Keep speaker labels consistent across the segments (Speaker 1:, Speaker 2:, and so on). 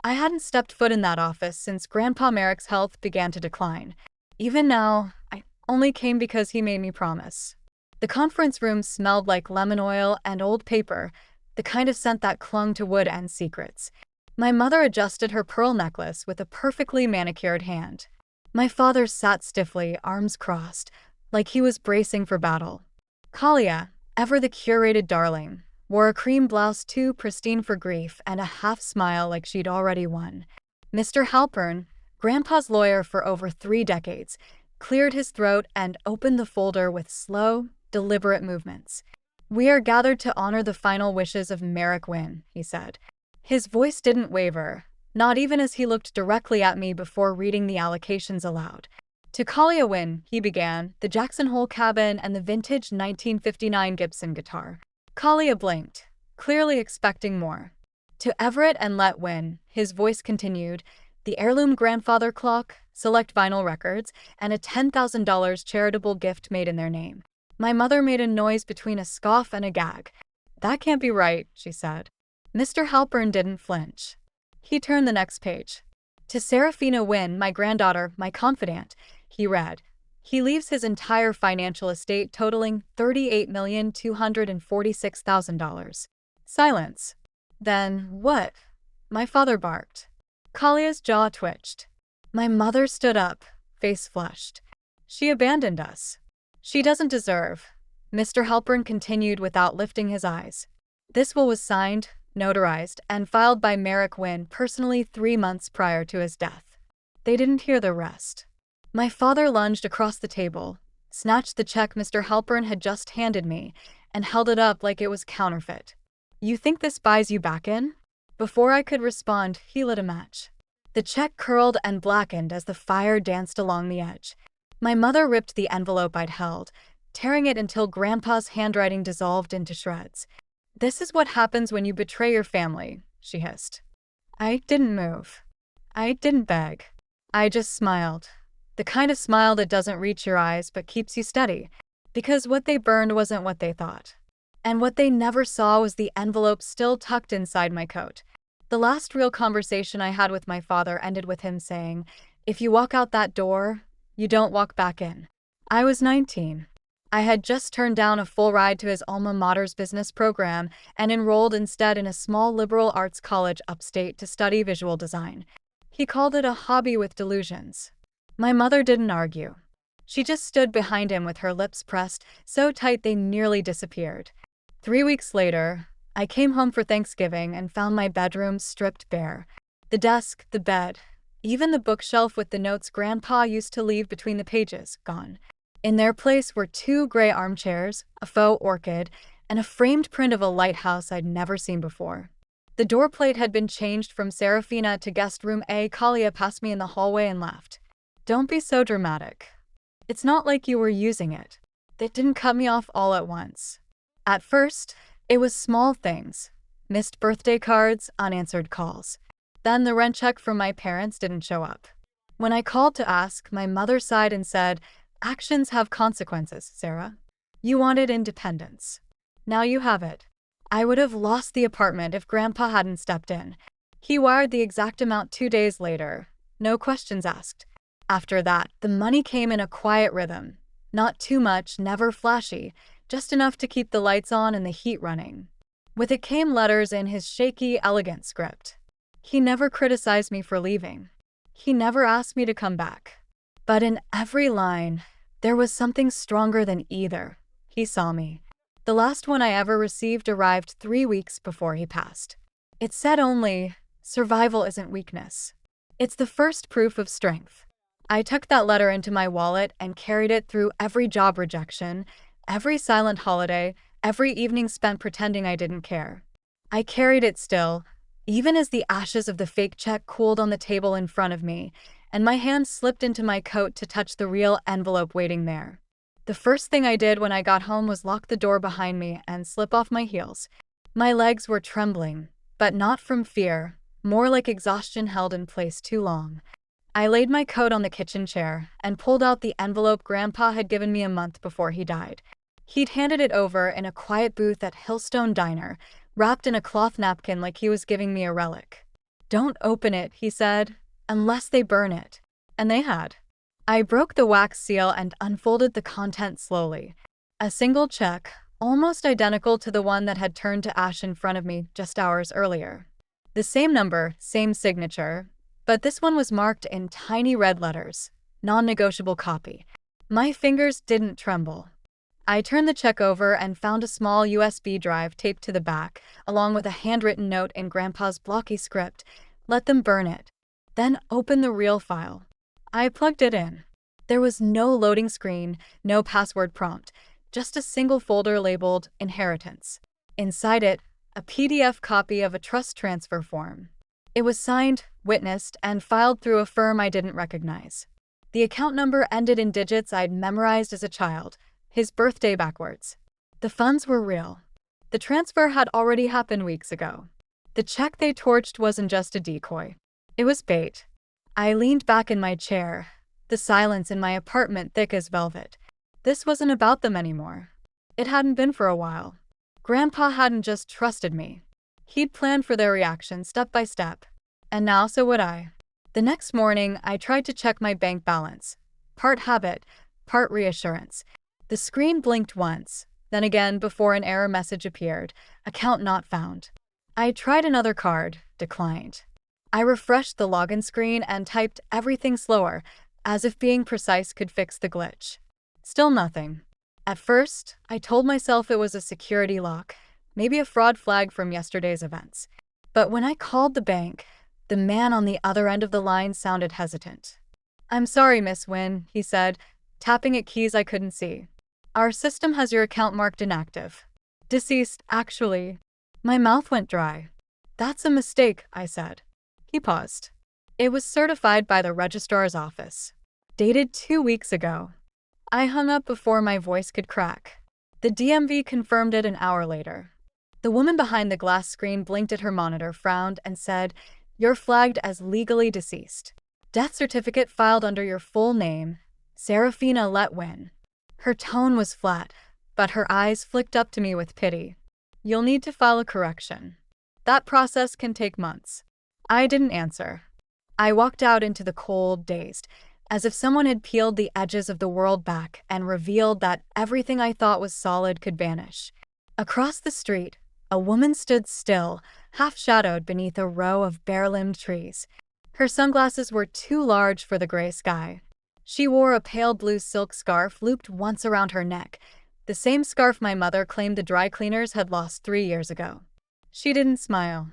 Speaker 1: I hadn't stepped foot in that office since Grandpa Merrick's health began to decline. Even now, I only came because he made me promise. The conference room smelled like lemon oil and old paper, the kind of scent that clung to wood and secrets. My mother adjusted her pearl necklace with a perfectly manicured hand. My father sat stiffly, arms crossed, like he was bracing for battle. Kalia, ever the curated darling, wore a cream blouse too pristine for grief and a half-smile like she'd already won. Mr. Halpern, Grandpa's lawyer for over 3 decades, cleared his throat and opened the folder with slow, deliberate movements. "We are gathered to honor the final wishes of Merrick Wynne," he said. His voice didn't waver, not even as he looked directly at me before reading the allocations aloud. "To Kalia Wynne," he began, "the Jackson Hole cabin and the vintage 1959 Gibson guitar." Kalia blinked, clearly expecting more. "To Everett and Let Wynne," his voice continued, "the heirloom grandfather clock, select vinyl records, and a $10,000 charitable gift made in their name." My mother made a noise between a scoff and a gag. "That can't be right," she said. Mr. Halpern didn't flinch. He turned the next page. "To Serafina Wynne, my granddaughter, my confidant," he read. "He leaves his entire financial estate totaling $38,246,000. Silence. "Then what?" my father barked. Kalia's jaw twitched. My mother stood up, face flushed. "She abandoned us. She doesn't deserve," Mr. Halpern continued without lifting his eyes. "This will was signed, notarized, and filed by Merrick Wynne personally 3 months prior to his death." They didn't hear the rest. My father lunged across the table, snatched the check Mr. Halpern had just handed me, and held it up like it was counterfeit. "You think this buys you back in?" Before I could respond, he lit a match. The check curled and blackened as the fire danced along the edge. My mother ripped the envelope I'd held, tearing it until Grandpa's handwriting dissolved into shreds. "This is what happens when you betray your family," she hissed. I didn't move. I didn't beg. I just smiled. The kind of smile that doesn't reach your eyes but keeps you steady, because what they burned wasn't what they thought. And what they never saw was the envelope still tucked inside my coat. The last real conversation I had with my father ended with him saying, "If you walk out that door, you don't walk back in." I was 19. I had just turned down a full ride to his alma mater's business program and enrolled instead in a small liberal arts college upstate to study visual design. He called it a hobby with delusions. My mother didn't argue. She just stood behind him with her lips pressed so tight they nearly disappeared. 3 weeks later, I came home for Thanksgiving and found my bedroom stripped bare. The desk, the bed, even the bookshelf with the notes Grandpa used to leave between the pages, gone. In their place were 2 gray armchairs, a faux orchid, and a framed print of a lighthouse I'd never seen before. The door plate had been changed from Serafina to guest room A. Kalia passed me in the hallway and left. "Don't be so dramatic. It's not like you were using it. They didn't cut me off all at once. At first, it was small things. Missed birthday cards, unanswered calls. Then the rent check from my parents didn't show up. When I called to ask, my mother sighed and said, 'Actions have consequences, Sarah. You wanted independence. Now you have it.' I would have lost the apartment if Grandpa hadn't stepped in. He wired the exact amount 2 days later. No questions asked. After that, the money came in a quiet rhythm. Not too much, never flashy, just enough to keep the lights on and the heat running. With it came letters in his shaky, elegant script. He never criticized me for leaving. He never asked me to come back. But in every line, there was something stronger than either. He saw me. The last one I ever received arrived 3 weeks before he passed. It said only, 'Survival isn't weakness. It's the first proof of strength.' I tucked that letter into my wallet and carried it through every job rejection, every silent holiday, every evening spent pretending I didn't care. I carried it still, even as the ashes of the fake check cooled on the table in front of me, and my hand slipped into my coat to touch the real envelope waiting there. The first thing I did when I got home was lock the door behind me and slip off my heels. My legs were trembling, but not from fear, more like exhaustion held in place too long. I laid my coat on the kitchen chair and pulled out the envelope Grandpa had given me a month before he died. He'd handed it over in a quiet booth at Hillstone Diner, wrapped in a cloth napkin like he was giving me a relic. "Don't open it," he said, "unless they burn it." And they had. I broke the wax seal and unfolded the contents slowly. A single check, almost identical to the one that had turned to ash in front of me just hours earlier. The same number, same signature, but this one was marked in tiny red letters, non-negotiable copy. My fingers didn't tremble. I turned the check over and found a small USB drive taped to the back, along with a handwritten note in Grandpa's blocky script. "Let them burn it. Then open the real file." I plugged it in. There was no loading screen, no password prompt, just a single folder labeled Inheritance. Inside it, a PDF copy of a trust transfer form. It was signed, witnessed, and filed through a firm I didn't recognize. The account number ended in digits I'd memorized as a child, his birthday backwards. The funds were real. The transfer had already happened weeks ago. The check they torched wasn't just a decoy. It was bait. I leaned back in my chair, the silence in my apartment thick as velvet. This wasn't about them anymore. It hadn't been for a while. Grandpa hadn't just trusted me. He'd planned for their reaction step by step. And now so would I. The next morning, I tried to check my bank balance. Part habit, part reassurance. The screen blinked once, then again before an error message appeared, account not found. I tried another card, declined. I refreshed the login screen and typed everything slower, as if being precise could fix the glitch. Still nothing. At first, I told myself it was a security lock, maybe a fraud flag from yesterday's events. But when I called the bank, the man on the other end of the line sounded hesitant. "I'm sorry, Miss Wynn," he said, tapping at keys I couldn't see. "Our system has your account marked inactive. Deceased, actually." My mouth went dry. "That's a mistake," I said. He paused. "It was certified by the registrar's office. Dated 2 weeks ago." I hung up before my voice could crack. The DMV confirmed it an hour later. The woman behind the glass screen blinked at her monitor, frowned, and said, "You're flagged as legally deceased. Death certificate filed under your full name, Serafina Letwin." Her tone was flat, but her eyes flicked up to me with pity. "You'll need to file a correction. That process can take months." I didn't answer. I walked out into the cold, dazed, as if someone had peeled the edges of the world back and revealed that everything I thought was solid could vanish. Across the street, a woman stood still, half-shadowed beneath a row of bare-limbed trees. Her sunglasses were too large for the gray sky. She wore a pale blue silk scarf looped once around her neck, the same scarf my mother claimed the dry cleaners had lost 3 years ago. She didn't smile.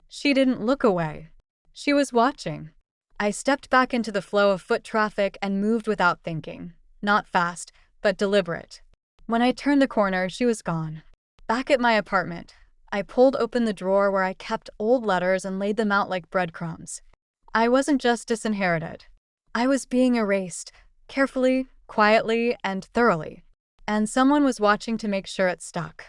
Speaker 1: She didn't look away. She was watching. I stepped back into the flow of foot traffic and moved without thinking. Not fast, but deliberate. When I turned the corner, she was gone. Back at my apartment, I pulled open the drawer where I kept old letters and laid them out like breadcrumbs. I wasn't just disinherited. I was being erased, carefully, quietly, and thoroughly. And someone was watching to make sure it stuck.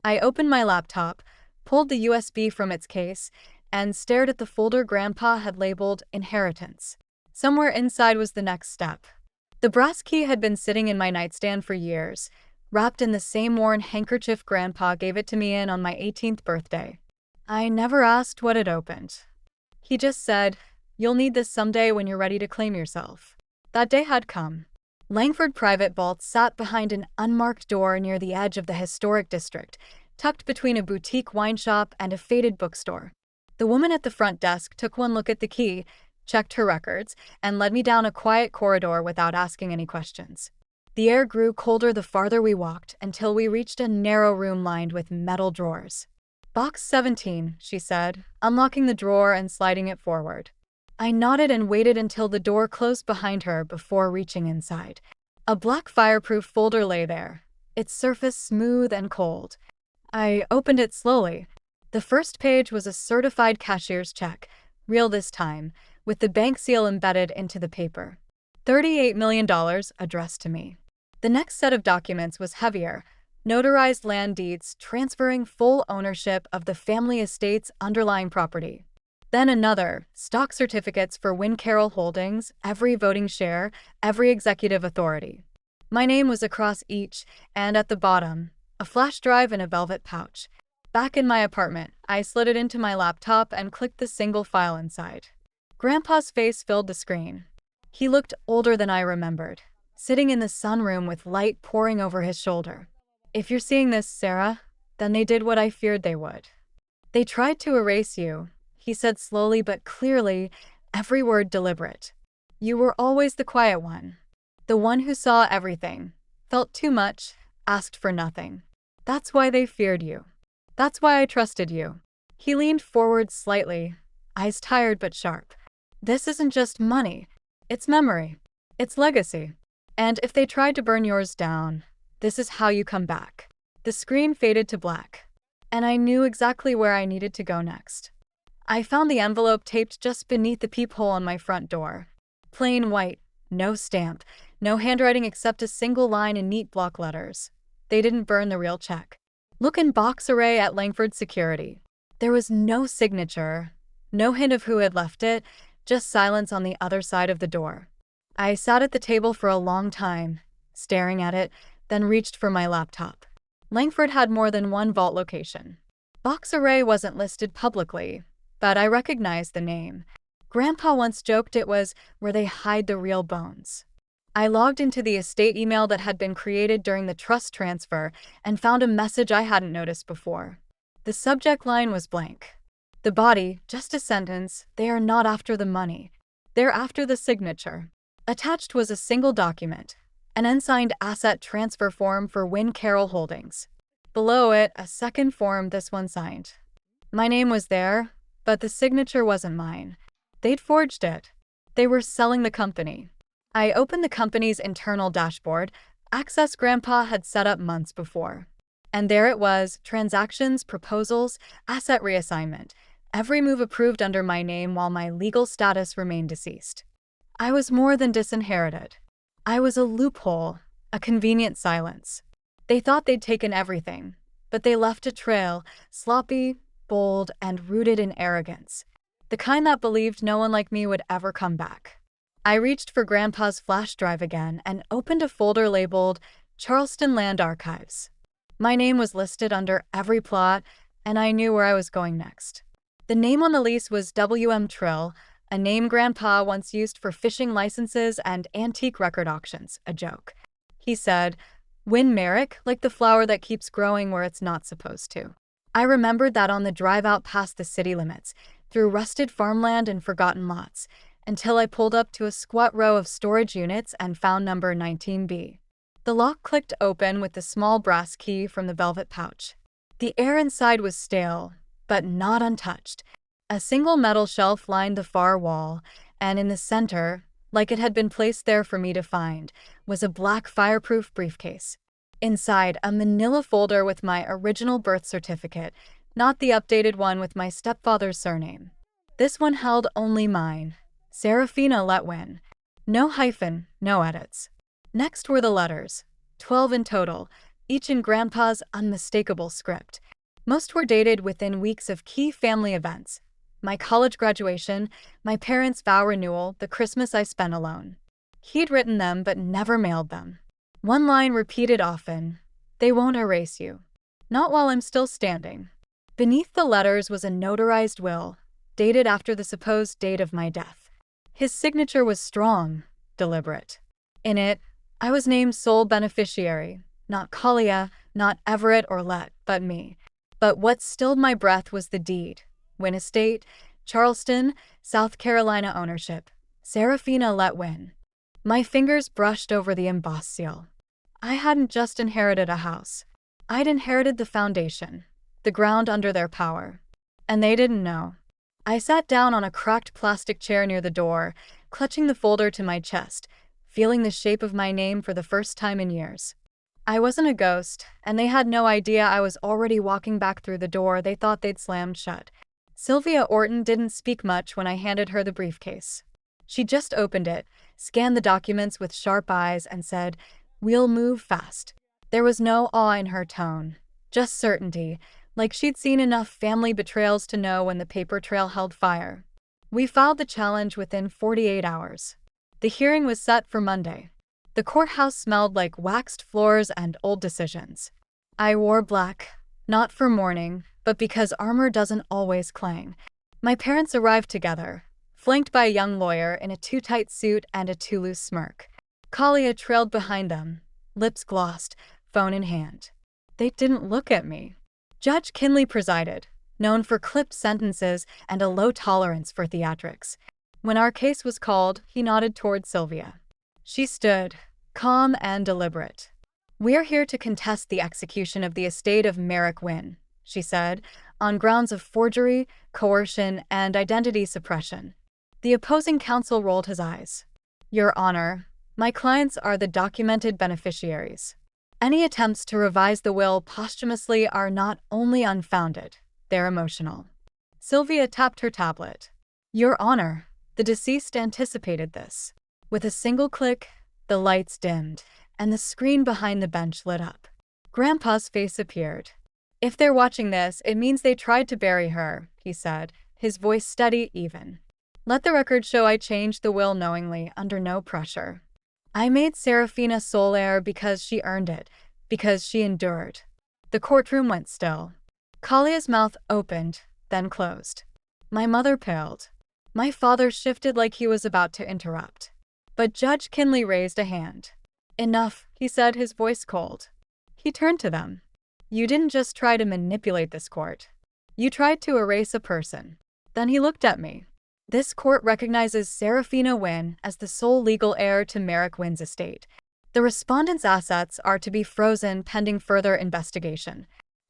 Speaker 1: I opened my laptop, pulled the USB from its case, and stared at the folder Grandpa had labeled Inheritance. Somewhere inside was the next step. The brass key had been sitting in my nightstand for years, wrapped in the same worn handkerchief Grandpa gave it to me in on my 18th birthday. I never asked what it opened. He just said, "You'll need this someday when you're ready to claim yourself." That day had come. Langford Private Vault sat behind an unmarked door near the edge of the historic district, tucked between a boutique wine shop and a faded bookstore. The woman at the front desk took one look at the key, checked her records, and led me down a quiet corridor without asking any questions. The air grew colder the farther we walked until we reached a narrow room lined with metal drawers. "Box 17, she said, unlocking the drawer and sliding it forward. I nodded and waited until the door closed behind her before reaching inside. A black fireproof folder lay there, its surface smooth and cold. I opened it slowly. The first page was a certified cashier's check, real this time, with the bank seal embedded into the paper. $38 million addressed to me. The next set of documents was heavier, notarized land deeds transferring full ownership of the family estate's underlying property. Then another, stock certificates for Wynn Carroll Holdings, every voting share, every executive authority. My name was across each, and at the bottom, a flash drive in a velvet pouch. Back in my apartment, I slid it into my laptop and clicked the single file inside. Grandpa's face filled the screen. He looked older than I remembered, sitting in the sunroom with light pouring over his shoulder. If you're seeing this, Sarah, then they did what I feared they would. They tried to erase you, he said slowly but clearly, every word deliberate. You were always the quiet one. The one who saw everything, felt too much, asked for nothing. That's why they feared you. That's why I trusted you. He leaned forward slightly, eyes tired but sharp. This isn't just money. It's memory. It's legacy. And if they tried to burn yours down, this is how you come back. The screen faded to black, and I knew exactly where I needed to go next. I found the envelope taped just beneath the peephole on my front door. Plain white, no stamp, no handwriting except a single line in neat block letters. They didn't burn the real check. Look in box array at Langford Security. There was no signature, no hint of who had left it, just silence on the other side of the door. I sat at the table for a long time, staring at it, then reached for my laptop. Langford had more than one vault location. Box array wasn't listed publicly, but I recognized the name. Grandpa once joked it was where they hide the real bones. I logged into the estate email that had been created during the trust transfer and found a message I hadn't noticed before. The subject line was blank. The body, just a sentence, they are not after the money. They're after the signature. Attached was a single document, an unsigned asset transfer form for Wynn Carroll Holdings. Below it, a second form, this one signed. My name was there, but the signature wasn't mine. They'd forged it. They were selling the company. I opened the company's internal dashboard, access Grandpa had set up months before. And there it was, transactions, proposals, asset reassignment, every move approved under my name while my legal status remained deceased. I was more than disinherited. I was a loophole, a convenient silence. They thought they'd taken everything, but they left a trail, sloppy, bold, and rooted in arrogance. The kind that believed no one like me would ever come back. I reached for Grandpa's flash drive again and opened a folder labeled Charleston Land Archives. My name was listed under every plot, and I knew where I was going next. The name on the lease was W.M. Trill, a name Grandpa once used for fishing licenses and antique record auctions, a joke. He said, Wynn Merrick, like the flower that keeps growing where it's not supposed to. I remembered that on the drive out past the city limits, through rusted farmland and forgotten lots, until I pulled up to a squat row of storage units and found number 19B. The lock clicked open with the small brass key from the velvet pouch. The air inside was stale, but not untouched. A single metal shelf lined the far wall, and in the center, like it had been placed there for me to find, was a black fireproof briefcase. Inside, a manila folder with my original birth certificate, not the updated one with my stepfather's surname. This one held only mine, Serafina Letwin. No hyphen, no edits. Next were the letters, 12 in total, each in Grandpa's unmistakable script. Most were dated within weeks of key family events. My college graduation, my parents' vow renewal, the Christmas I spent alone. He'd written them but never mailed them. One line repeated often, they won't erase you. Not while I'm still standing. Beneath the letters was a notarized will, dated after the supposed date of my death. His signature was strong, deliberate. In it, I was named sole beneficiary, not Kalia, not Everett or Let, but me. But what stilled my breath was the deed. Wynn Estate, Charleston, South Carolina ownership, Serafina Letwin. My fingers brushed over the embossed seal. I hadn't just inherited a house. I'd inherited the foundation, the ground under their power. And they didn't know. I sat down on a cracked plastic chair near the door, clutching the folder to my chest, feeling the shape of my name for the first time in years. I wasn't a ghost, and they had no idea I was already walking back through the door they thought they'd slammed shut. Sylvia Orton didn't speak much when I handed her the briefcase. She just opened it, scanned the documents with sharp eyes, and said, "We'll move fast." There was no awe in her tone, just certainty, like she'd seen enough family betrayals to know when the paper trail held fire. We filed the challenge within 48 hours. The hearing was set for Monday. The courthouse smelled like waxed floors and old decisions. I wore black, not for mourning, but because armor doesn't always clang. My parents arrived together, flanked by a young lawyer in a too-tight suit and a too-loose smirk. Kalia trailed behind them, lips glossed, phone in hand. They didn't look at me. Judge Kinley presided, known for clipped sentences and a low tolerance for theatrics. When our case was called, he nodded toward Sylvia. She stood, calm and deliberate. "We're here to contest the execution of the estate of Merrick Wynne," she said, "on grounds of forgery, coercion, and identity suppression." The opposing counsel rolled his eyes. "Your Honor, my clients are the documented beneficiaries. Any attempts to revise the will posthumously are not only unfounded, they're emotional." Sylvia tapped her tablet. "Your Honor, the deceased anticipated this." With a single click, the lights dimmed, and the screen behind the bench lit up. Grandpa's face appeared. "If they're watching this, it means they tried to bury her," he said, his voice steady, even. "Let the record show I changed the will knowingly, under no pressure. I made Serafina sole heir because she earned it, because she endured." The courtroom went still. Kalia's mouth opened, then closed. My mother paled. My father shifted like he was about to interrupt. But Judge Kinley raised a hand. "Enough," he said, his voice cold. He turned to them. "You didn't just try to manipulate this court. You tried to erase a person." Then he looked at me. "This court recognizes Serafina Wynne as the sole legal heir to Merrick Wynne's estate. The respondent's assets are to be frozen pending further investigation."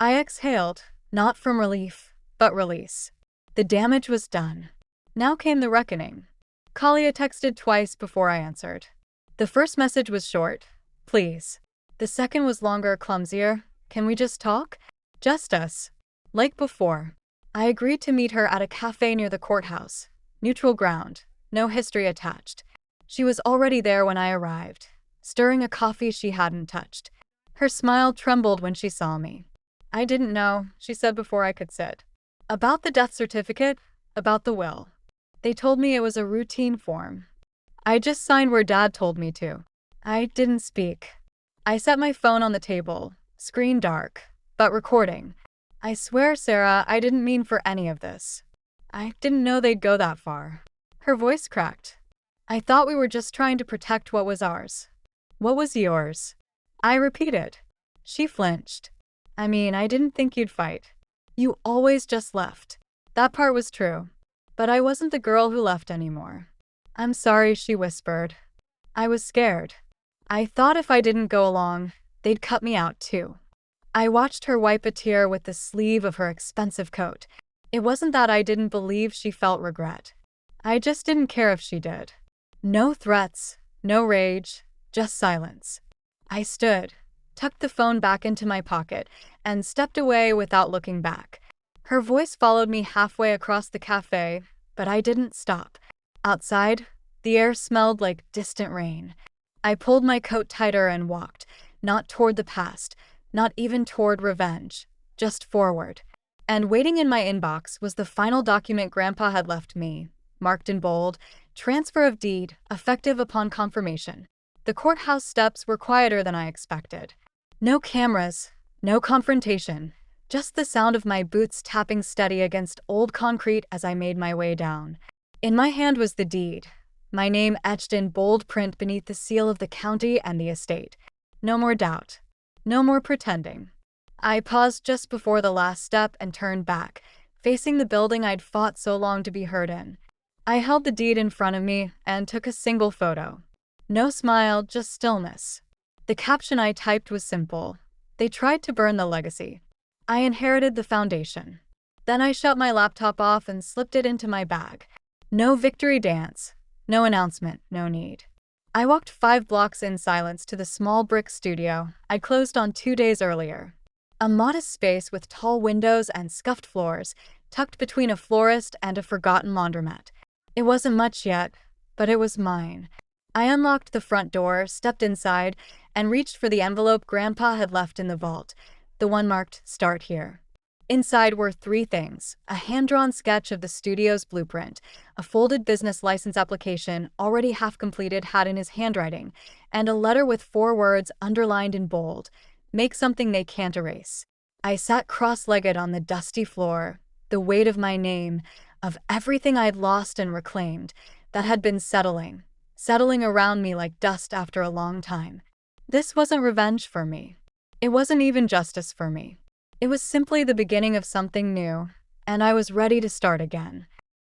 Speaker 1: I exhaled, not from relief, but release. The damage was done. Now came the reckoning. Kalia texted twice before I answered. The first message was short, "Please." The second was longer, clumsier. "Can we just talk? Just us." Like before. I agreed to meet her at a cafe near the courthouse. Neutral ground, no history attached. She was already there when I arrived, stirring a coffee she hadn't touched. Her smile trembled when she saw me. "I didn't know," she said before I could sit. "About the death certificate, about the will. They told me it was a routine form. I just signed where Dad told me to." I didn't speak. I set my phone on the table, screen dark, but recording. "I swear, Sarah, I didn't mean for any of this. I didn't know they'd go that far." Her voice cracked. "I thought we were just trying to protect what was ours." "What was yours?" I repeated. She flinched. "I mean, I didn't think you'd fight. You always just left." That part was true. But I wasn't the girl who left anymore. "I'm sorry," she whispered. I was scared. I thought if I didn't go along, they'd cut me out too. I watched her wipe a tear with the sleeve of her expensive coat. It wasn't that I didn't believe she felt regret. I just didn't care if she did. No threats, no rage, just silence. I stood, tucked the phone back into my pocket, and stepped away without looking back. Her voice followed me halfway across the cafe, but I didn't stop. Outside, the air smelled like distant rain. I pulled my coat tighter and walked, not toward the past, not even toward revenge, just forward. And waiting in my inbox was the final document Grandpa had left me, marked in bold, "Transfer of deed, effective upon confirmation." The courthouse steps were quieter than I expected. No cameras, no confrontation. Just the sound of my boots tapping steady against old concrete as I made my way down. In my hand was the deed, my name etched in bold print beneath the seal of the county and the estate. No more doubt. No more pretending. I paused just before the last step and turned back, facing the building I'd fought so long to be heard in. I held the deed in front of me and took a single photo. No smile, just stillness. The caption I typed was simple. They tried to burn the legacy. I inherited the foundation. Then I shut my laptop off and slipped it into my bag. No victory dance, no announcement, no need. I walked 5 blocks in silence to the small brick studio I'd closed on 2 days earlier. A modest space with tall windows and scuffed floors, tucked between a florist and a forgotten laundromat. It wasn't much yet, but it was mine. I unlocked the front door, stepped inside, and reached for the envelope Grandpa had left in the vault, the one marked "Start Here." Inside were 3 things: a hand-drawn sketch of the studio's blueprint, a folded business license application already half completed had in his handwriting, and a letter with 4 words underlined in bold: "Make something they can't erase." I sat cross-legged on the dusty floor, the weight of my name, of everything I'd lost and reclaimed, that had been settling around me like dust after a long time. This wasn't revenge for me. It wasn't even justice for me. It was simply the beginning of something new, and I was ready to start again.